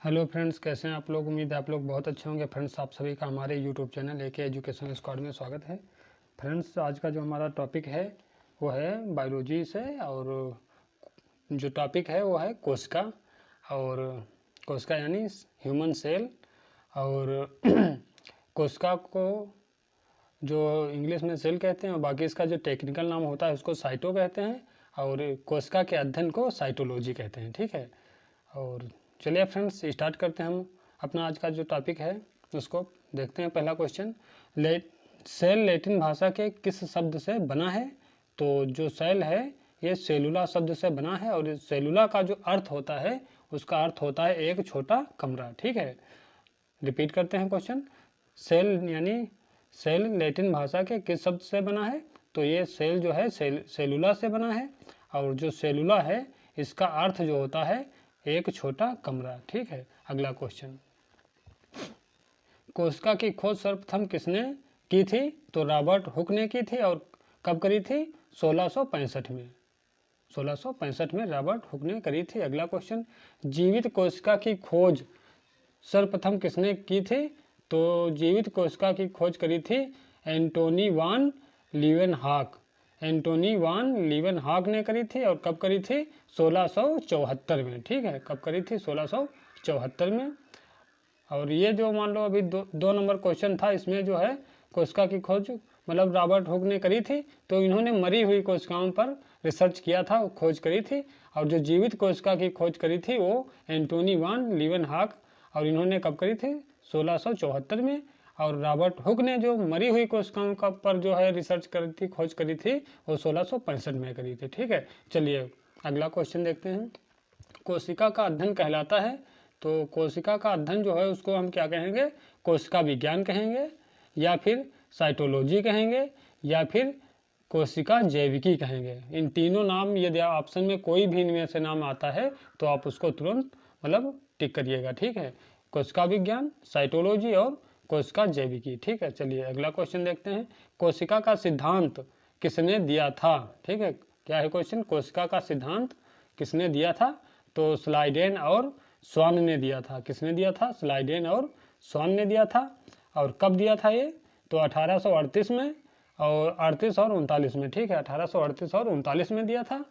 Hello friends, कैसे हैं आप लोग। उम्मीद है आप लोग बहुत अच्छे होंगे। फ्रेंड्स, आप सभी का हमारे YouTube channel AK education squad में स्वागत है। फ्रेंड्स, आज का जो हमारा टॉपिक है वो है बायोलॉजी से, और जो टॉपिक है वो है कोशिका। और कोशिका यानी ह्यूमन सेल। और कोशिका को जो इंग्लिश में सेल कहते हैं और बाकी इसका जो टेक्निकल नाम होता है उसको साइटो कहते हैं, और कोशिका के अध्ययन को साइटोलॉजी कहते हैं। ठीक है, और चलिए फ्रेंड्स स्टार्ट करते हैं हम अपना आज का जो टॉपिक है उसको देखते हैं। पहला क्वेश्चन, सेल लैटिन भाषा के किस शब्द से बना है। तो जो सेल है ये सेलुला शब्द से बना है, और सेलुला का जो अर्थ होता है उसका अर्थ होता है एक छोटा कमरा। ठीक है, रिपीट करते हैं क्वेश्चन। सेल यानी सेल लैटिन भाषा के किस शब्द से बना है। तो ये सेल जो है सेलुला से बना है, और जो सेलुला है इसका अर्थ जो होता है एक छोटा कमरा। ठीक है, अगला क्वेश्चन, कोशिका की खोज सर्वप्रथम किसने की थी। तो रॉबर्ट हुक ने की थी, और कब करी थी, 1665 में। 1665 में रॉबर्ट हुक ने करी थी। अगला क्वेश्चन, जीवित कोशिका की खोज सर्वप्रथम किसने की थी। तो जीवित कोशिका की खोज करी थी एंटोनी वान लीवेनहॉक। एंटोनी वान लीवेनहॉक ने करी थी, और कब करी थी, 1674 में। ठीक है, कब करी थी, 1674 में। और ये जो मान लो अभी दो नंबर क्वेश्चन था, इसमें जो है कोशिका की खोज मतलब रॉबर्ट हुक ने करी थी, तो इन्होंने मरी हुई कोशिकाओं पर रिसर्च किया था, खोज करी थी। और जो जीवित कोशिका की खोज करी थी वो एंटोनी वान लीवेनहॉक, और इन्होंने कब करी थी, 1674 में। और रॉबर्ट हुक ने जो मरी हुई कोशिकाओं का पर जो है रिसर्च करी थी, खोज करी थी, वो 1665 में करी थी। ठीक है, चलिए अगला क्वेश्चन देखते हैं। कोशिका का अध्ययन कहलाता है। तो कोशिका का अध्ययन जो है उसको हम क्या कहेंगे, कोशिका विज्ञान कहेंगे, या फिर साइटोलॉजी कहेंगे, या फिर कोशिका जैविकी कहेंगे। इन तीनों नाम यदि ऑप्शन में कोई भी इनमें से नाम आता है तो आप उसको तुरंत मतलब टिक करिएगा। ठीक है, कोशिका विज्ञान, साइटोलॉजी और कोशिका जैविकी। ठीक है, चलिए अगला क्वेश्चन देखते हैं। कोशिका का सिद्धांत किसने दिया था। ठीक है, क्या है क्वेश्चन, कोशिका का सिद्धांत किसने दिया था। तो स्लाइडेन और स्वान ने दिया था। किसने दिया था, स्लाइडेन और स्वान ने दिया था। और कब दिया था ये, तो 1838 में, और 38 और 39 में। ठीक है, 1838 और 39 में दिया था।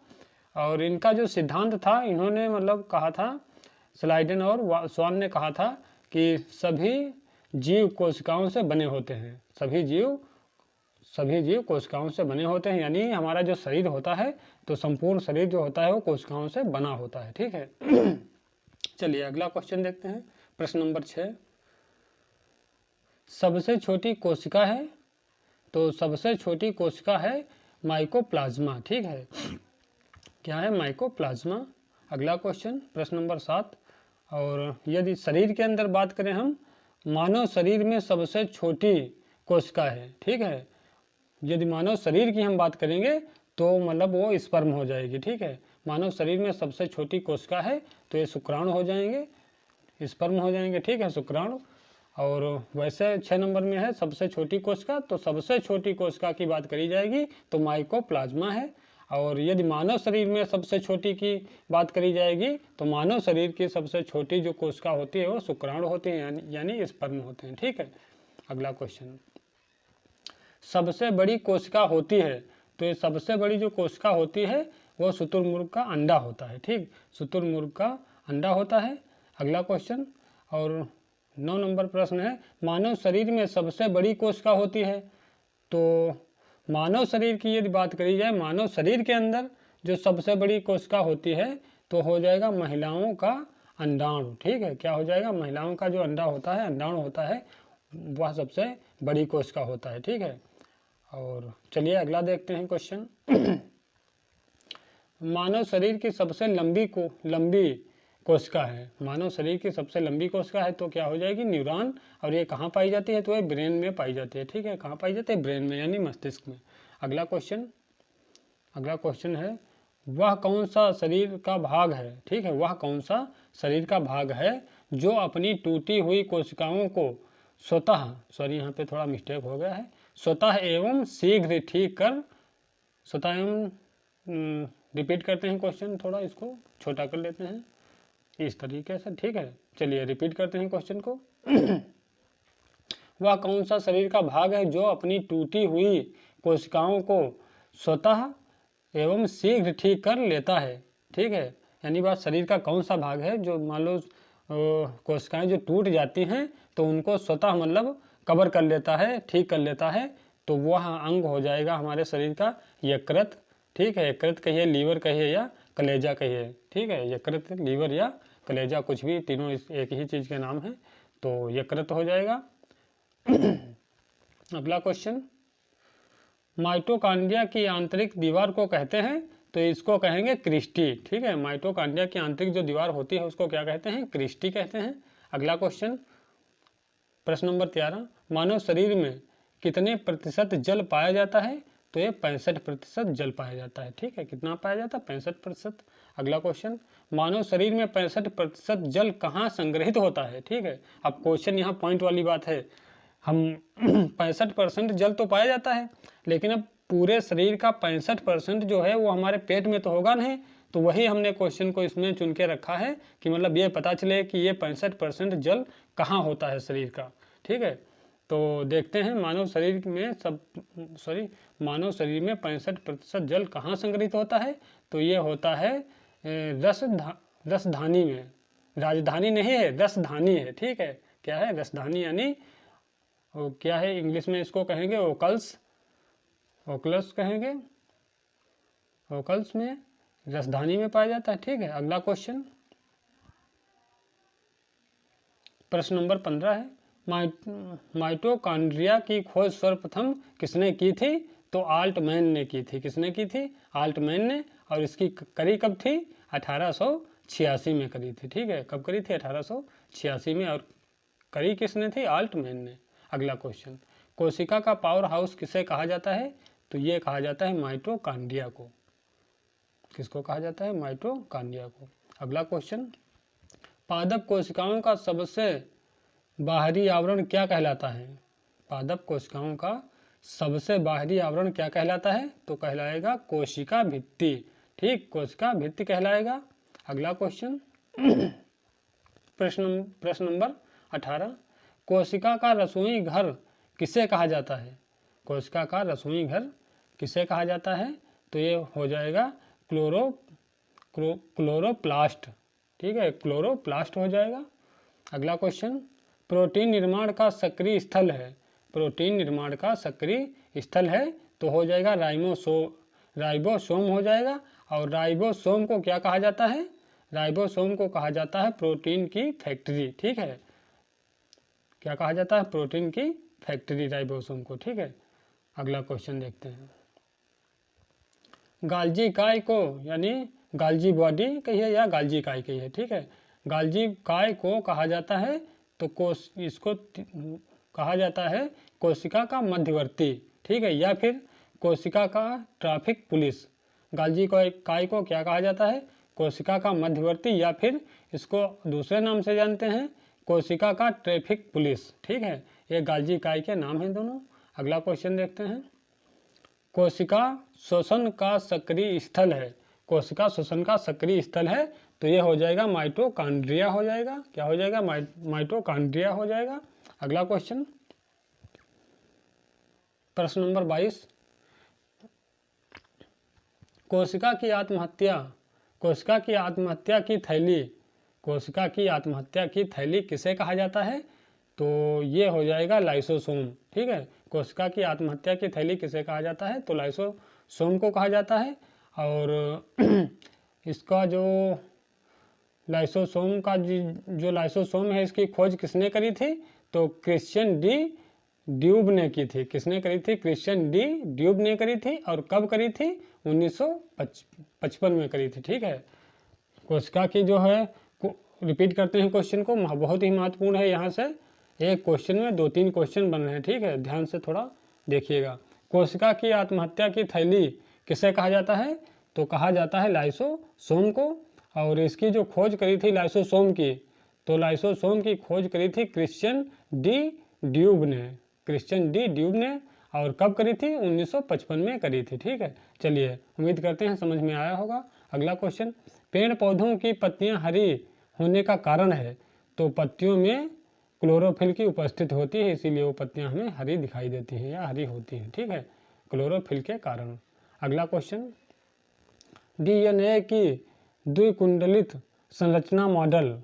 और इनका जो सिद्धांत था, इन्होंने मतलब कहा था, स्लाइडेन और स्वान ने कहा था कि सभी जीव कोशिकाओं से बने होते हैं। सभी जीव कोशिकाओं से बने होते हैं, यानी हमारा जो शरीर होता है तो संपूर्ण शरीर जो होता है वो कोशिकाओं से बना होता है। ठीक है, चलिए अगला क्वेश्चन देखते हैं। प्रश्न नंबर 6, सबसे छोटी कोशिका है। तो सबसे छोटी कोशिका है माइकोप्लाज्मा। ठीक है, क्या है, माइकोप्लाज्मा। अगला क्वेश्चन प्रश्न नंबर 7, और यदि शरीर के अंदर बात करें हम, मानव शरीर में सबसे छोटी कोशिका है। ठीक है, यदि मानव शरीर की हम बात करेंगे तो मतलब वो स्पर्म हो जाएगी। ठीक है, मानव शरीर में सबसे छोटी कोशिका है तो ये शुक्राणु हो जाएंगे, स्पर्म हो जाएंगे। ठीक है, शुक्राणु। और वैसे 6 नंबर में है सबसे छोटी कोशिका, तो सबसे छोटी कोशिका की बात करी जाएगी तो माइकोप्लाज्मा है। और यदि मानव शरीर में सबसे छोटी की बात करी जाएगी तो मानव शरीर की सबसे छोटी जो कोशिका होती है वो शुक्राणु होती है, यानी स्पर्म होते हैं। ठीक है, अगला क्वेश्चन, सबसे बड़ी कोशिका होती है। तो ये सबसे बड़ी जो कोशिका होती है वो शुतुरमुर्ग का अंडा होता है। ठीक, शुतुरमुर्ग का अंडा होता है। अगला क्वेश्चन, और 9 नंबर प्रश्न है, मानव शरीर में सबसे बड़ी कोशिका होती है। तो मानव शरीर की यदि बात करी जाए, मानव शरीर के अंदर जो सबसे बड़ी कोशिका होती है तो हो जाएगा महिलाओं का अंडाणु। ठीक है, क्या हो जाएगा, महिलाओं का जो अंडा होता है, अंडाणु होता है, वह सबसे बड़ी कोशिका होता है। ठीक है, और चलिए अगला देखते हैं क्वेश्चन। मानव शरीर की सबसे लंबी कोशिका है। मानव शरीर की सबसे लंबी कोशिका है तो क्या हो जाएगी, न्यूरॉन। और ये कहाँ पाई जाती है, तो ये ब्रेन में पाई जाती है। ठीक है, कहाँ पाई जाती है, ब्रेन में यानी मस्तिष्क में। अगला क्वेश्चन है, वह कौन सा शरीर का भाग है। ठीक है, वह कौन सा शरीर का भाग है जो अपनी टूटी हुई कोशिकाओं को स्वतः, सॉरी यहाँ पे थोड़ा मिस्टेक हो गया है, स्वतः एवं शीघ्र ठीक कर, स्वतः एवं रिपीट करते हैं क्वेश्चन, थोड़ा इसको छोटा कर लेते हैं इस तरीके से। ठीक है, चलिए रिपीट करते हैं क्वेश्चन को। वह कौन सा शरीर का भाग है जो अपनी टूटी हुई कोशिकाओं को स्वतः एवं शीघ्र ठीक कर लेता है? ठीक है, यानी बात शरीर का कौन सा भाग है जो मान लो कोशिकाएं जो टूट जाती हैं तो उनको स्वतः मतलब कवर कर लेता है, ठीक कर लेता है, तो वह अंग हो जाएगा हमारे शरीर का यकृत। ठीक है, यकृत कहिए, लीवर कहिए या कलेजा कहिए। ठीक है, यकृत, लीवर या कलेजा, कुछ भी, तीनों एक ही चीज़ के नाम है, तो यकृत हो जाएगा। अगला क्वेश्चन, माइटोकॉन्ड्रिया की आंतरिक दीवार को कहते हैं? तो इसको कहेंगे क्रिस्टी। ठीक है, माइटोकॉन्ड्रिया की आंतरिक जो दीवार होती है उसको क्या कहते हैं? क्रिस्टी कहते हैं। अगला क्वेश्चन, प्रश्न नंबर 13, मानव शरीर में कितने प्रतिशत जल पाया जाता है? तो ये 65% जल पाया जाता है। ठीक है, कितना पाया जाता है? 65%। अगला क्वेश्चन, मानव शरीर में 65% जल कहाँ संग्रहित होता है? ठीक है, अब क्वेश्चन यहाँ पॉइंट वाली बात है, हम 65% जल तो पाया जाता है, लेकिन अब पूरे शरीर का 65% जो है वो हमारे पेट में तो होगा नहीं, तो वही हमने क्वेश्चन को इसमें चुन के रखा है कि मतलब ये पता चले कि ये 65% जल कहाँ होता है शरीर का। ठीक है, तो देखते हैं मानव शरीर में मानव शरीर में 65% जल कहाँ संग्रहित होता है? तो ये होता है रसधानी में। राजधानी नहीं है, रसधानी है। ठीक है, क्या है? रसधानी, यानी क्या है इंग्लिश में इसको कहेंगे ओकल्स, ओकल्स कहेंगे, ओकल्स में रसधानी में पाया जाता है। ठीक है, अगला क्वेश्चन, प्रश्न नंबर 15 है, माइटोकॉन्ड्रिया की खोज सर्वप्रथम किसने की थी? तो आल्टमैन ने की थी। किसने की थी? आल्टमैन ने। और इसकी करी कब थी? 1886 में करी थी। ठीक है, कब करी थी? 1886 में। और करी किसने थी? आल्टमैन ने। अगला क्वेश्चन, कोशिका का पावर हाउस किसे कहा जाता है? तो ये कहा जाता है माइटोकॉन्ड्रिया को। किसको कहा जाता है? माइटोकॉन्ड्रिया को। अगला क्वेश्चन, पादप कोशिकाओं का सबसे बाहरी आवरण क्या कहलाता है? पादप कोशिकाओं का सबसे बाहरी आवरण क्या कहलाता है? तो कहलाएगा कोशिका भित्ति। ठीक, कोशिका भित्ति कहलाएगा। अगला क्वेश्चन, प्रश्न नंबर 18, कोशिका का रसोई घर किसे कहा जाता है? कोशिका का रसोई घर किसे कहा जाता है? तो ये हो जाएगा क्लोरोप्लास्ट। ठीक है, क्लोरोप्लास्ट हो जाएगा। अगला क्वेश्चन, प्रोटीन निर्माण का सक्रिय स्थल है? प्रोटीन निर्माण का सक्रिय स्थल है तो हो जाएगा राइबोसोम हो जाएगा। और राइबोसोम को क्या कहा जाता है? राइबोसोम को कहा जाता है प्रोटीन की फैक्ट्री। ठीक है, क्या कहा जाता है? प्रोटीन की फैक्ट्री, राइबोसोम को। ठीक है, अगला क्वेश्चन देखते हैं, गाल्जी काय को, यानी गाल्जी बॉडी कहिए या गाल्जी काय कहिए। ठीक है, गाल्जी काय को कहा जाता है तो इसको कहा जाता है कोशिका का मध्यवर्ती। ठीक है, या फिर कोशिका का ट्रैफिक पुलिस। गाल्जी काय को क्या कहा जाता है? कोशिका का मध्यवर्ती, या फिर इसको दूसरे नाम से जानते हैं कोशिका का ट्रैफिक पुलिस। ठीक है, ये गाल्जी काय के नाम हैं दोनों। अगला क्वेश्चन देखते हैं, कोशिका श्वसन का सक्रिय स्थल है? कोशिका श्वसन का सक्रिय स्थल है तो ये हो जाएगा माइटोकॉन्ड्रिया हो जाएगा। क्या हो जाएगा? माइटोकॉन्ड्रिया हो जाएगा। अगला क्वेश्चन, प्रश्न नंबर 22, कोशिका की आत्महत्या, कोशिका की आत्महत्या की थैली, कोशिका की आत्महत्या की थैली किसे कहा जाता है? तो ये हो जाएगा लाइसोसोम। ठीक है, कोशिका की आत्महत्या की थैली किसे कहा जाता है? तो लाइसोसोम को कहा जाता है। और इसका जो लाइसोसोम का जो लाइसोसोम है इसकी खोज किसने करी थी? तो क्रिश्चियन डी ड्यूब ने की थी। किसने करी थी? क्रिश्चियन डी ड्यूब ने करी थी। और कब करी थी? 1955 में करी थी। ठीक है, कोशिका की जो है, रिपीट करते हैं क्वेश्चन को, बहुत ही महत्वपूर्ण है। यहाँ से एक क्वेश्चन में 2-3 क्वेश्चन बन रहे हैं। ठीक है, ध्यान से थोड़ा देखिएगा। कोशिका की आत्महत्या की थैली किसे कहा जाता है? तो कहा जाता है लाइसोसोम को। और इसकी जो खोज करी थी लाइसोसोम की, तो लाइसोसोम की खोज करी थी क्रिश्चियन डी ड्यूब ने। क्रिश्चियन डी ड्यूब ने। और कब करी थी? 1955 में करी थी। ठीक है, चलिए उम्मीद करते हैं समझ में आया होगा। अगला क्वेश्चन, पेड़ पौधों की पत्तियां हरी होने का कारण है? तो पत्तियों में क्लोरोफिल की उपस्थिति होती है, इसीलिए वो पत्तियां हमें हरी दिखाई देती हैं या हरी होती हैं। ठीक है, क्लोरोफिल के कारण। अगला क्वेश्चन, डीएनए की द्विकुंडलित संरचना मॉडल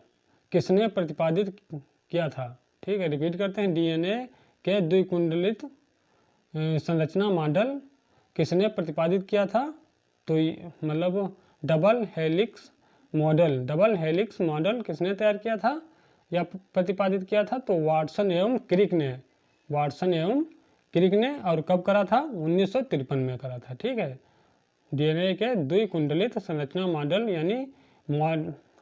किसने प्रतिपादित किया था? ठीक है, रिपीट करते हैं, डीएनए के द्विकुंडलित संरचना मॉडल किसने प्रतिपादित किया था? तो मतलब डबल हेलिक्स मॉडल किसने तैयार किया था या प्रतिपादित किया था? तो वाटसन एवं क्रिक ने और कब करा था? 1953 में करा था। ठीक है, डीएनए के द्विकुंडलित संरचना मॉडल यानी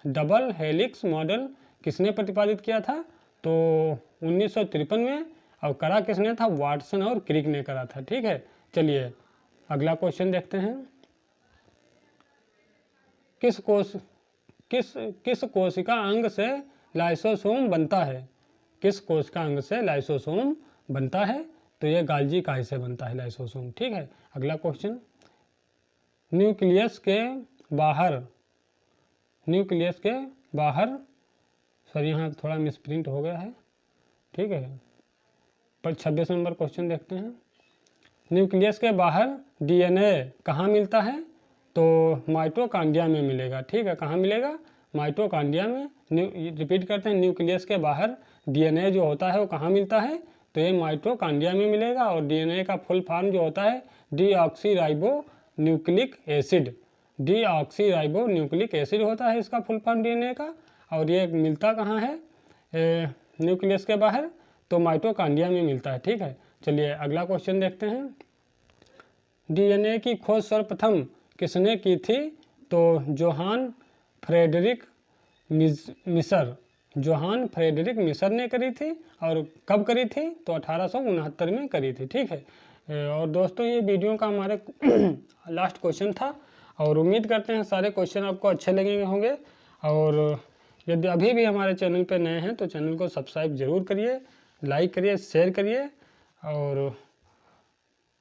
डबल हेलिक्स मॉडल किसने प्रतिपादित किया था? तो 1953 में, और करा किसने था? वाटसन और क्रिक ने करा था। ठीक है, चलिए अगला क्वेश्चन देखते हैं। किस कोशिका अंग से लाइसोसोम बनता है? किस कोशिका अंग से लाइसोसोम बनता है? तो ये गाल्जी काय से बनता है लाइसोसोम। ठीक है, अगला क्वेश्चन, न्यूक्लियस के बाहर सॉरी यहाँ थोड़ा मिसप्रिंट हो गया है। ठीक है, पर 26 नंबर क्वेश्चन देखते हैं। न्यूक्लियस के बाहर डीएनए कहाँ मिलता है? तो माइटोकॉन्ड्रिया में मिलेगा। ठीक है, कहाँ मिलेगा? माइटोकॉन्ड्रिया में। रिपीट करते हैं, न्यूक्लियस के बाहर डीएनए जो होता है वो कहाँ मिलता है? तो ये माइटोकॉन्ड्रिया में मिलेगा। और डीएनए का फुल फॉर्म जो होता है डीऑक्सी न्यूक्लिक एसिड होता है इसका फुल फॉर्म डीएनए का। और ये मिलता कहाँ है न्यूक्लियस के बाहर? तो माइटोकॉन्ड्रिया में मिलता है। ठीक है, चलिए अगला क्वेश्चन देखते हैं। डीएनए की खोज सर्वप्रथम किसने की थी? तो जोहान फ्रेडरिक मिसर ने करी थी। और कब करी थी? तो 1869 में करी थी। ठीक है, और दोस्तों ये वीडियो का हमारे लास्ट क्वेश्चन था और उम्मीद करते हैं सारे क्वेश्चन आपको अच्छे लगे होंगे। और यदि अभी भी हमारे चैनल पर नए हैं तो चैनल को सब्सक्राइब जरूर करिए, लाइक करिए, शेयर करिए। और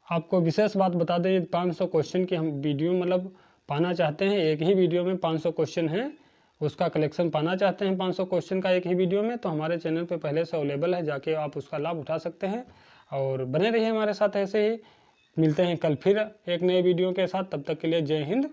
आपको विशेष बात बता दें, 500 क्वेश्चन की हम वीडियो मतलब पाना चाहते हैं, एक ही वीडियो में 500 क्वेश्चन हैं, उसका कलेक्शन पाना चाहते हैं 500 क्वेश्चन का एक ही वीडियो में, तो हमारे चैनल पे पहले से अवेलेबल है, जाके आप उसका लाभ उठा सकते हैं। और बने रहिए हमारे साथ ऐसे ही। मिलते हैं कल फिर एक नए वीडियो के साथ, तब तक के लिए जय हिंद।